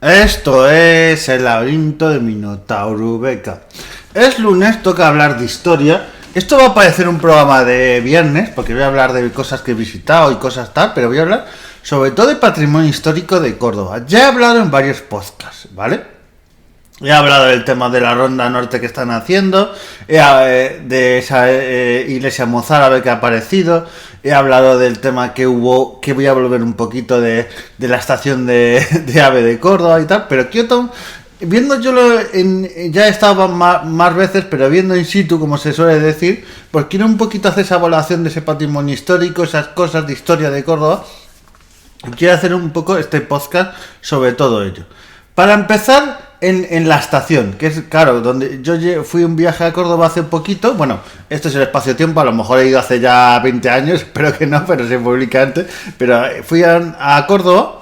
Esto es el laberinto de Minotauro Beca. Es lunes, toca hablar de historia. Esto va a parecer un programa de viernes, porque voy a hablar de cosas que he visitado y cosas tal, pero voy a hablar sobre todo de patrimonio histórico de Córdoba. Ya he hablado en varios podcasts, ¿vale? He hablado del tema de la ronda norte que están haciendo, de esa iglesia mozárabe que ha aparecido, he hablado del tema que hubo, que voy a volver un poquito de la estación de AVE de Córdoba y tal, pero quiero, viendo yo ya he estado más veces, pero viendo in situ, como se suele decir, pues quiero un poquito hacer esa evaluación de ese patrimonio histórico, esas cosas de historia de Córdoba, y quiero hacer un poco este podcast sobre todo ello. Para empezar, en la estación, que es, claro, donde yo fui un viaje a Córdoba hace poquito. Bueno, esto es el espacio-tiempo, a lo mejor he ido hace ya 20 años, espero que no, pero se publica antes. Pero fui a Córdoba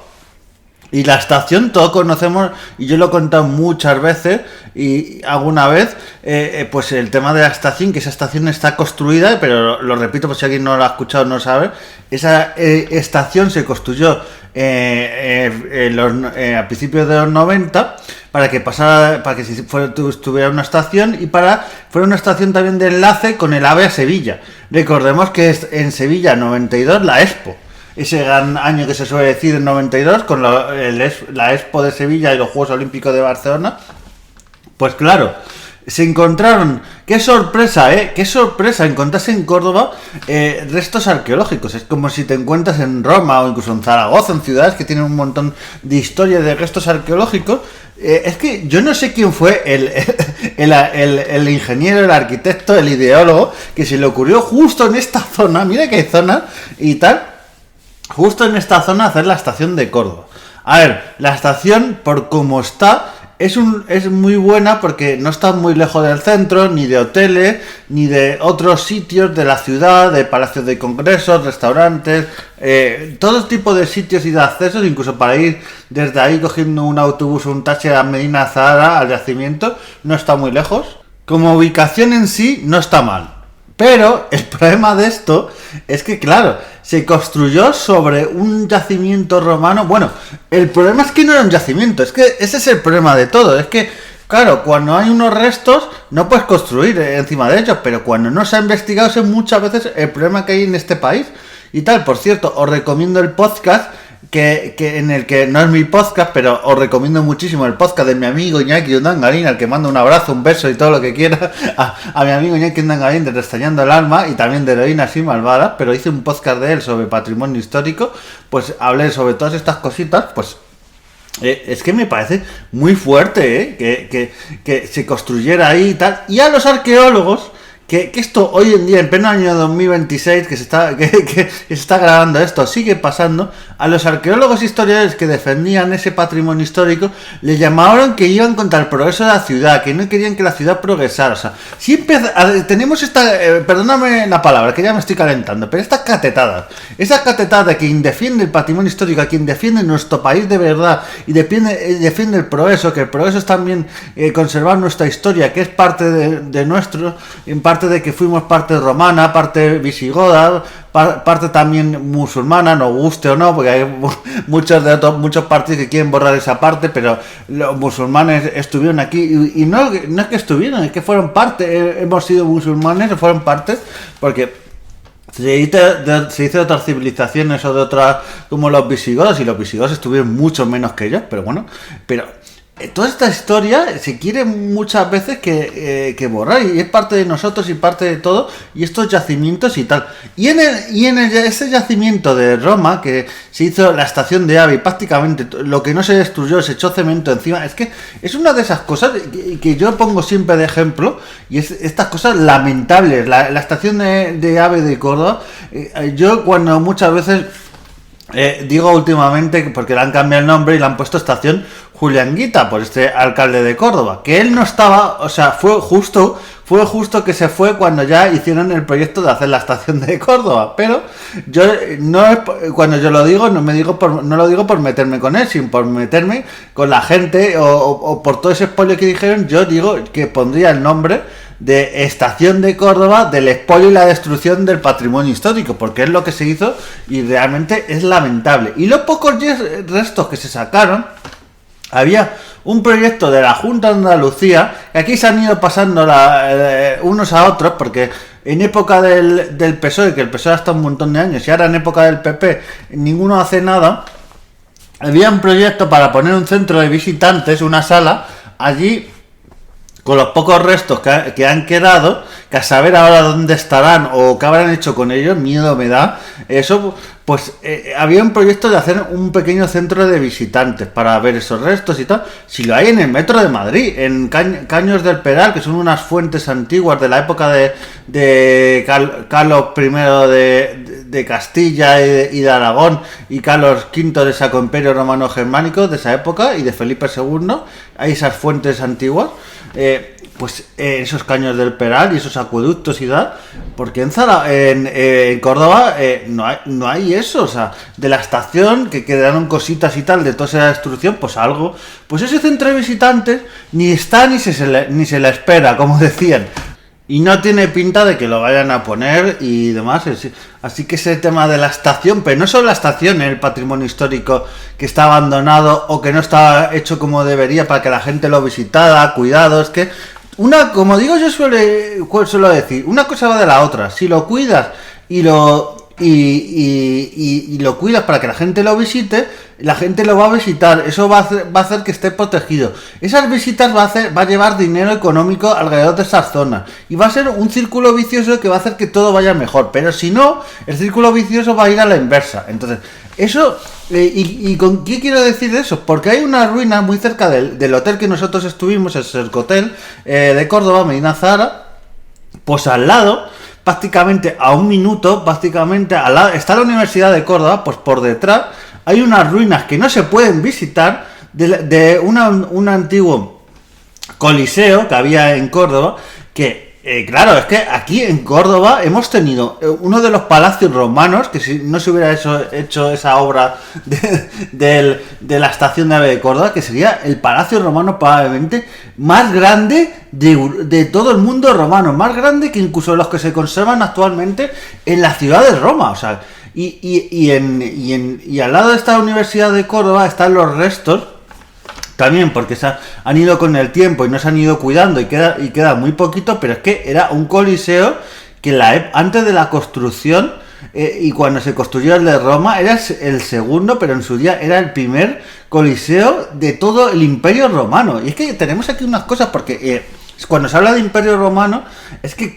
y la estación, todos conocemos, y yo lo he contado muchas veces, y alguna vez, pues el tema de la estación, que esa estación está construida, pero lo repito por si alguien no lo ha escuchado o no sabe, esa estación se construyó a principios de los 90 para que pasara, para que estuviera una estación y fuera una estación también de enlace con el AVE a Sevilla. Recordemos que es en Sevilla 92 la Expo, ese gran año que se suele decir en 92 con la Expo de Sevilla y los Juegos Olímpicos de Barcelona. Pues claro, se encontraron, qué sorpresa encontrarse en Córdoba restos arqueológicos. Es como si te encuentras en Roma o incluso en Zaragoza, en ciudades que tienen un montón de historia de restos arqueológicos. Es que yo no sé quién fue el ingeniero, el arquitecto, el ideólogo que se le ocurrió justo en esta zona, mira que hay zonas y tal, justo en esta zona hacer la estación de Córdoba. A ver, la estación, por cómo está, es muy buena porque no está muy lejos del centro, ni de hoteles, ni de otros sitios de la ciudad, de palacios de congresos, restaurantes, todo tipo de sitios y de accesos, incluso para ir desde ahí cogiendo un autobús o un taxi a Medina Zahara, al yacimiento, no está muy lejos. Como ubicación en sí, no está mal. Pero el problema de esto es que, claro, se construyó sobre un yacimiento romano. Bueno, el problema es que no era un yacimiento, es que ese es el problema de todo. Es que, claro, cuando hay unos restos no puedes construir encima de ellos, pero cuando no se ha investigado es muchas veces el problema que hay en este país y tal. Por cierto, os recomiendo el podcast que en el que no es mi podcast, pero os recomiendo muchísimo el podcast de mi amigo Iñaki Undangarín, al que mando un abrazo, un beso y todo lo que quiera a mi amigo Iñaki Undangarín de Restañando el Alma y también de Heroínas y Malvadas, pero hice un podcast de él sobre patrimonio histórico, pues hablé sobre todas estas cositas. Pues es que me parece muy fuerte que se construyera ahí y tal, y a los arqueólogos que esto hoy en día, en pleno año 2026, que se está grabando esto, sigue pasando. A los arqueólogos historiadores que defendían ese patrimonio histórico le llamaron que iban contra el progreso de la ciudad, que no querían que la ciudad progresara. O sea, siempre tenemos esta, perdóname la palabra, que ya me estoy calentando, pero esa catetada de quien defiende el patrimonio histórico, a quien defiende nuestro país de verdad y defiende el progreso, que el progreso es también conservar nuestra historia, que es parte de nuestro, en parte de que fuimos parte romana, parte visigoda, parte también musulmana, nos guste o no, porque hay muchos partidos que quieren borrar esa parte, pero los musulmanes estuvieron aquí y no es que estuvieron, es que fueron parte, hemos sido musulmanes y fueron parte, porque se hizo de otras civilizaciones o de otras, como los visigodos, y los visigodos estuvieron mucho menos que ellos, pero bueno, toda esta historia se quiere muchas veces que borrar, y es parte de nosotros y parte de todo, y estos yacimientos y tal. Y en ese yacimiento de Roma, que se hizo la estación de AVE, y prácticamente lo que no se destruyó, se echó cemento encima. Es que es una de esas cosas que yo pongo siempre de ejemplo, y es estas cosas lamentables. La estación de AVE de Córdoba, yo cuando muchas veces digo últimamente, porque le han cambiado el nombre y le han puesto estación Julián Guita, por este alcalde de Córdoba, que él no estaba, o sea, fue justo que se fue cuando ya hicieron el proyecto de hacer la estación de Córdoba. Pero yo cuando yo lo digo, no lo digo por meterme con él, sino por meterme con la gente o por todo ese spoiler que dijeron. Yo digo que pondría el nombre de Estación de Córdoba del expolio y la destrucción del patrimonio histórico, porque es lo que se hizo y realmente es lamentable. Y los pocos restos que se sacaron había un proyecto de la Junta de Andalucía, que aquí se han ido pasando unos a otros, porque en época del PSOE, que el PSOE ha estado un montón de años, y ahora en época del PP ninguno hace nada, había un proyecto para poner un centro de visitantes, una sala, allí con los pocos restos que han quedado, que a saber ahora dónde estarán o qué habrán hecho con ellos, miedo me da. Eso, pues había un proyecto de hacer un pequeño centro de visitantes para ver esos restos y tal. Si lo hay en el metro de Madrid, en Caños del Peral, que son unas fuentes antiguas de la época de Carlos I de Castilla y de Aragón, y Carlos V de Sacro Imperio Romano Germánico de esa época, y de Felipe II, hay esas fuentes antiguas. Esos Caños del Peral y esos acueductos y tal, porque en Córdoba no hay eso, o sea, de la estación que quedaron cositas y tal de toda esa destrucción, pues algo, pues ese centro de visitantes ni está ni se le espera, como decían, y no tiene pinta de que lo vayan a poner y demás. Así que ese tema de la estación, pero no solo la estación, el patrimonio histórico que está abandonado o que no está hecho como debería para que la gente lo visitara, cuidado, es que como digo yo suelo decir, una cosa va de la otra. Si lo cuidas y lo cuidas para que la gente lo visite, la gente lo va a visitar, eso va a hacer que esté protegido. Esas visitas va a llevar dinero económico alrededor de esas zonas y va a ser un círculo vicioso que va a hacer que todo vaya mejor, pero si no, el círculo vicioso va a ir a la inversa. Entonces, eso, ¿con qué quiero decir eso? Porque hay una ruina muy cerca del hotel que nosotros estuvimos, el Sercotel de Córdoba, Medina Zahara, pues al lado, prácticamente a un minuto, al lado, está la Universidad de Córdoba, pues por detrás hay unas ruinas que no se pueden visitar de un antiguo coliseo que había en Córdoba, que claro, es que aquí en Córdoba hemos tenido uno de los palacios romanos, que si no se hubiera hecho esa obra de la estación de AVE de Córdoba, que sería el palacio romano probablemente más grande de todo el mundo romano, más grande que incluso los que se conservan actualmente en la ciudad de Roma, o sea, y al lado de esta Universidad de Córdoba están los restos, también porque han ido con el tiempo y no se han ido cuidando y queda muy poquito, pero es que era un coliseo que antes de la construcción y cuando se construyó el de Roma era el segundo, pero en su día era el primer coliseo de todo el Imperio Romano. Y es que tenemos aquí unas cosas porque cuando se habla de Imperio Romano es que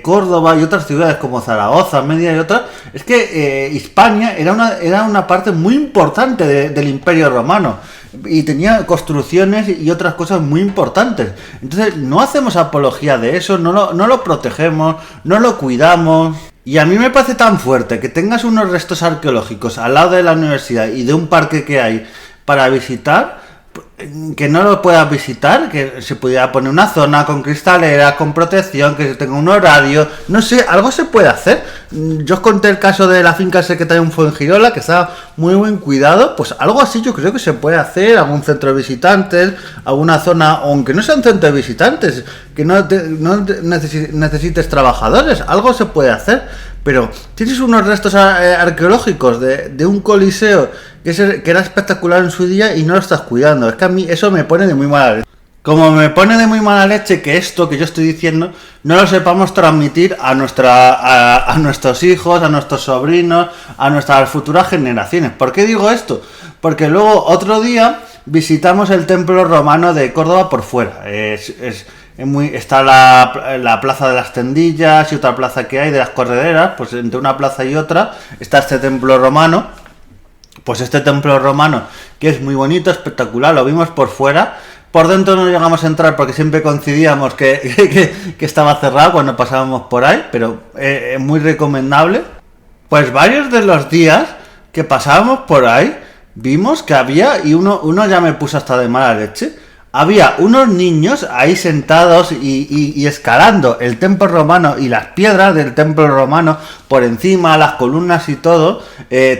Córdoba y otras ciudades como Zaragoza, Media y otras, es que Hispania era una parte muy importante del Imperio Romano y tenía construcciones y otras cosas muy importantes. Entonces no hacemos apología de eso, no lo protegemos, no lo cuidamos. Y a mí me parece tan fuerte que tengas unos restos arqueológicos al lado de la universidad y de un parque que hay para visitar, que no lo puedas visitar, que se pudiera poner una zona con cristaleras, con protección, que tenga un horario, no sé, algo se puede hacer. Yo os conté el caso de la finca secretaria de un Fuengirola, que está muy buen cuidado, pues algo así yo creo que se puede hacer, algún centro de visitantes, alguna zona, aunque no sea un centro de visitantes, que no necesites trabajadores, algo se puede hacer, pero tienes unos restos arqueológicos de un coliseo que era espectacular en su día y no lo estás cuidando. Es que a mí eso me pone de muy mala leche. Como me pone de muy mala leche que esto que yo estoy diciendo no lo sepamos transmitir a nuestros hijos, a nuestros sobrinos, a nuestras futuras generaciones. ¿Por qué digo esto? Porque luego otro día visitamos el templo romano de Córdoba por fuera. Está la plaza de las Tendillas y otra plaza que hay de las Correderas, pues entre una plaza y otra está este templo romano. Pues este templo romano, que es muy bonito, espectacular, lo vimos por fuera. Por dentro no llegamos a entrar porque siempre coincidíamos que estaba cerrado cuando pasábamos por ahí, pero es muy recomendable. Pues varios de los días que pasábamos por ahí, vimos que había, y uno ya me puso hasta de mala leche, había unos niños ahí sentados y escalando el templo romano y las piedras del templo romano por encima, las columnas y todo,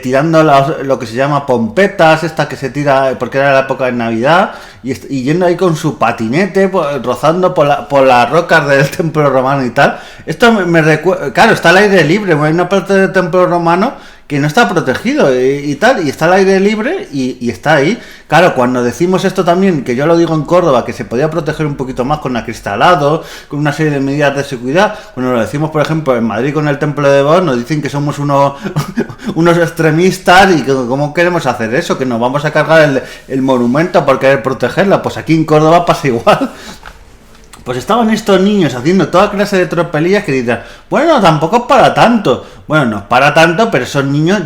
tirando lo que se llama pompetas, esta que se tira porque era la época de Navidad, y yendo ahí con su patinete, rozando por las rocas del templo romano y tal. Esto me recuerda, claro, está al aire libre, hay una parte del templo romano que no está protegido y tal, y está al aire libre y está ahí. Claro, cuando decimos esto también, que yo lo digo en Córdoba, que se podía proteger un poquito más con acristalado, con una serie de medidas de seguridad, bueno, lo decimos por ejemplo en Madrid con el Templo de Bos, nos dicen que somos unos extremistas y que cómo queremos hacer eso, que nos vamos a cargar el monumento por querer protegerla. Pues aquí en Córdoba pasa igual. Pues estaban estos niños haciendo toda clase de tropelías que dicen, bueno, tampoco es para tanto. Bueno, no es para tanto, pero esos niños,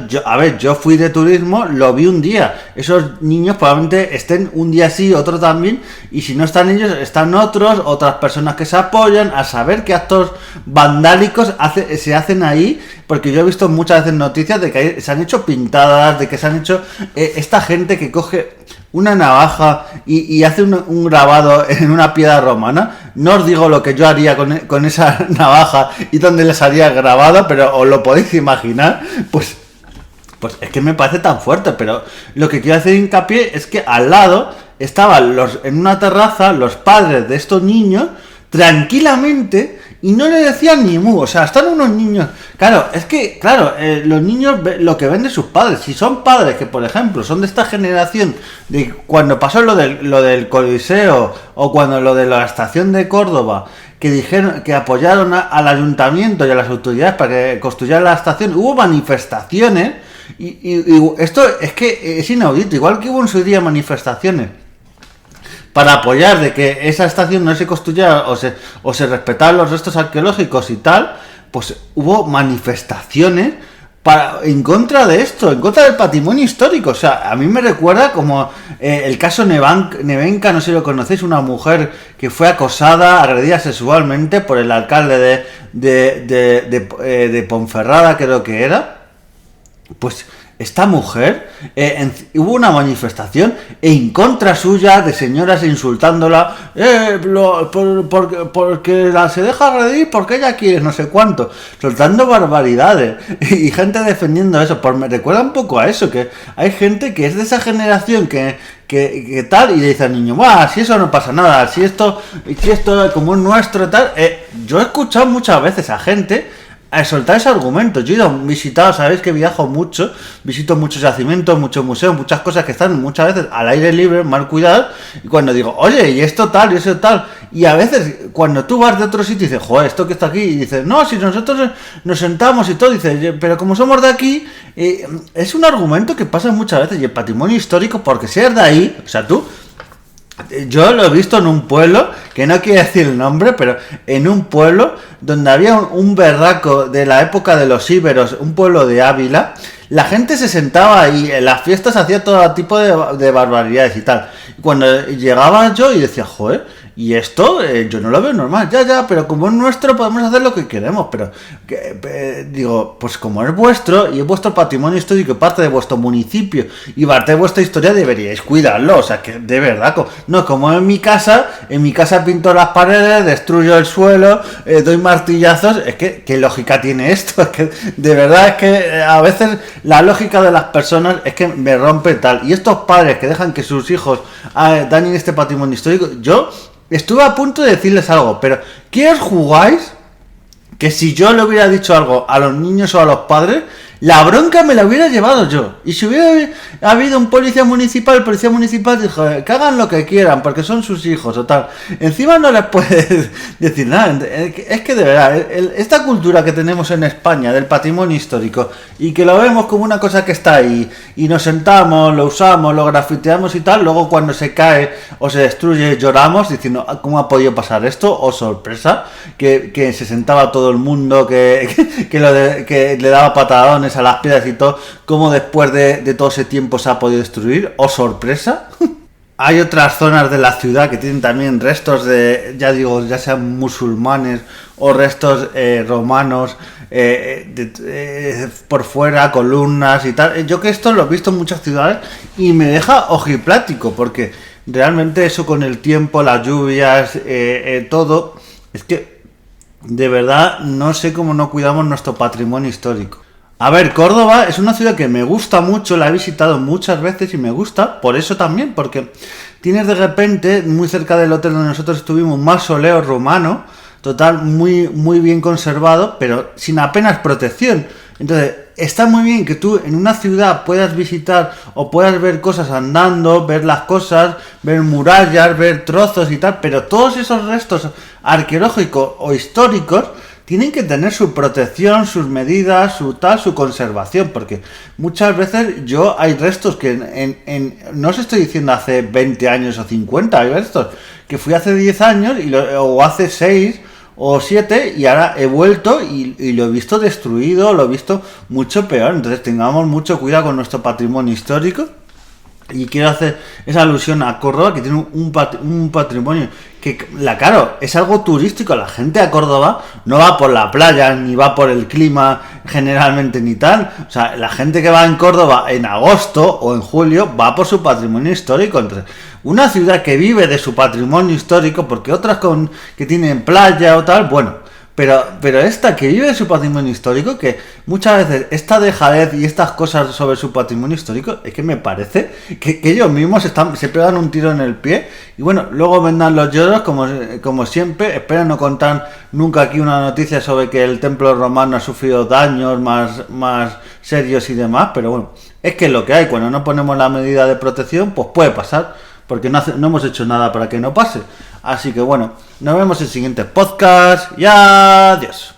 yo fui de turismo, lo vi un día. Esos niños probablemente estén un día sí, otro también, y si no están ellos, están otras personas que se apoyan, a saber qué actos vandálicos se hacen ahí, porque yo he visto muchas veces noticias de que se han hecho pintadas, de que se han hecho esta gente que coge una navaja y hace un grabado en una piedra romana. No os digo lo que yo haría con esa navaja y dónde les haría grabado, pero os lo podéis imaginar. Pues es que me parece tan fuerte, pero lo que quiero hacer hincapié es que al lado estaban en una terraza los padres de estos niños tranquilamente y no le decían ni mu. O sea, están unos niños. Claro, es que, los niños lo que ven de sus padres. Si son padres que, por ejemplo, son de esta generación de cuando pasó lo del Coliseo o cuando lo de la estación de Córdoba, que dijeron que apoyaron al ayuntamiento y a las autoridades para que construyeran la estación, hubo manifestaciones y esto es que es inaudito. Igual que hubo en su día manifestaciones para apoyar de que esa estación no se construyera o se respetaran los restos arqueológicos y tal, pues hubo manifestaciones en contra de esto, en contra del patrimonio histórico. O sea, a mí me recuerda como el caso Nevenka, no sé si lo conocéis, una mujer que fue acosada, agredida sexualmente por el alcalde de Ponferrada, creo que era. Pues esta mujer, hubo una manifestación en contra suya de señoras insultándola, porque se deja agredir porque ella quiere no sé cuánto, soltando barbaridades y gente defendiendo eso. Pues me recuerda un poco a eso, que hay gente que es de esa generación que tal, y le dice al niño, ¡buah! Si eso no pasa nada, si esto como es nuestro tal. Yo he escuchado muchas veces a gente a soltar ese argumento. Yo he ido visitado, sabéis que viajo mucho, visito muchos yacimientos, muchos museos, muchas cosas que están muchas veces al aire libre, mal cuidadas, y cuando digo, oye, y esto tal, y eso tal, y a veces cuando tú vas de otro sitio y dices, joder, esto que está aquí, y dices, no, si nosotros nos sentamos y todo, dices, pero como somos de aquí, es un argumento que pasa muchas veces, y el patrimonio histórico, porque si eres de ahí, o sea, tú, yo lo he visto en un pueblo, que no quiero decir el nombre, pero en un pueblo donde había un berraco de la época de los íberos, un pueblo de Ávila, la gente se sentaba ahí, en las fiestas hacía todo tipo de barbaridades y tal. Y cuando llegaba yo y decía, joder, y esto yo no lo veo normal, ya, pero como es nuestro podemos hacer lo que queremos, pero digo, pues como es vuestro y es vuestro patrimonio histórico y parte de vuestro municipio y parte de vuestra historia, deberíais cuidarlo. O sea, que de verdad, no como en mi casa pinto las paredes, destruyo el suelo, doy martillazos. Es que ¿qué lógica tiene esto? Es que de verdad es que a veces la lógica de las personas es que me rompe tal. Y estos padres que dejan que sus hijos dañen este patrimonio histórico, yo estuve a punto de decirles algo, pero ¿qué os jugáis? Que si yo le hubiera dicho algo a los niños o a los padres, la bronca me la hubiera llevado yo. Y si hubiera habido un policía municipal dijo, que hagan lo que quieran, porque son sus hijos o tal. Encima no les puedes decir nada. Es que de verdad, esta cultura que tenemos en España del patrimonio histórico, y que lo vemos como una cosa que está ahí, y nos sentamos, lo usamos, lo grafiteamos y tal, luego cuando se cae o se destruye lloramos diciendo, ¿cómo ha podido pasar esto? O sorpresa, que se sentaba todo el mundo, que le daba patadones a las piedras y todo, como después de todo ese tiempo se ha podido destruir. ¡Oh, sorpresa! Hay otras zonas de la ciudad que tienen también restos ya sean musulmanes o restos romanos por fuera, columnas y tal. Yo que esto lo he visto en muchas ciudades y me deja ojiplático, porque realmente eso con el tiempo, las lluvias, todo, es que De verdad, no sé cómo no cuidamos nuestro patrimonio histórico. A ver, Córdoba es una ciudad que me gusta mucho, la he visitado muchas veces y me gusta, por eso también, porque tienes de repente, muy cerca del hotel donde nosotros estuvimos, un mausoleo romano, total, muy bien conservado, pero sin apenas protección. Entonces, está muy bien que tú en una ciudad puedas visitar o puedas ver cosas andando, ver las cosas, ver murallas, ver trozos y tal, pero todos esos restos arqueológicos o históricos tienen que tener su protección, sus medidas, su conservación, porque muchas veces hay restos que no os estoy diciendo hace 20 años o 50, hay restos que fui hace 10 años o hace 6 o 7 y ahora he vuelto y lo he visto destruido, lo he visto mucho peor. Entonces tengamos mucho cuidado con nuestro patrimonio histórico. Y quiero hacer esa alusión a Córdoba, que tiene un patrimonio que, claro, es algo turístico. La gente a Córdoba no va por la playa, ni va por el clima generalmente, ni tal. O sea, la gente que va en Córdoba en agosto o en julio va por su patrimonio histórico. Entonces, una ciudad que vive de su patrimonio histórico, porque otras que tienen playa o tal, bueno. Pero esta que vive de su patrimonio histórico, que muchas veces esta dejadez y estas cosas sobre su patrimonio histórico, es que me parece que ellos mismos se pegan un tiro en el pie. Y bueno, luego vendrán los lloros, como siempre. Espero no contar nunca aquí una noticia sobre que el templo romano ha sufrido daños más serios y demás. Pero bueno, es que es lo que hay. Cuando no ponemos la medida de protección, pues puede pasar. Porque no hemos hecho nada para que no pase. Así que bueno, nos vemos en el siguiente podcast y adiós.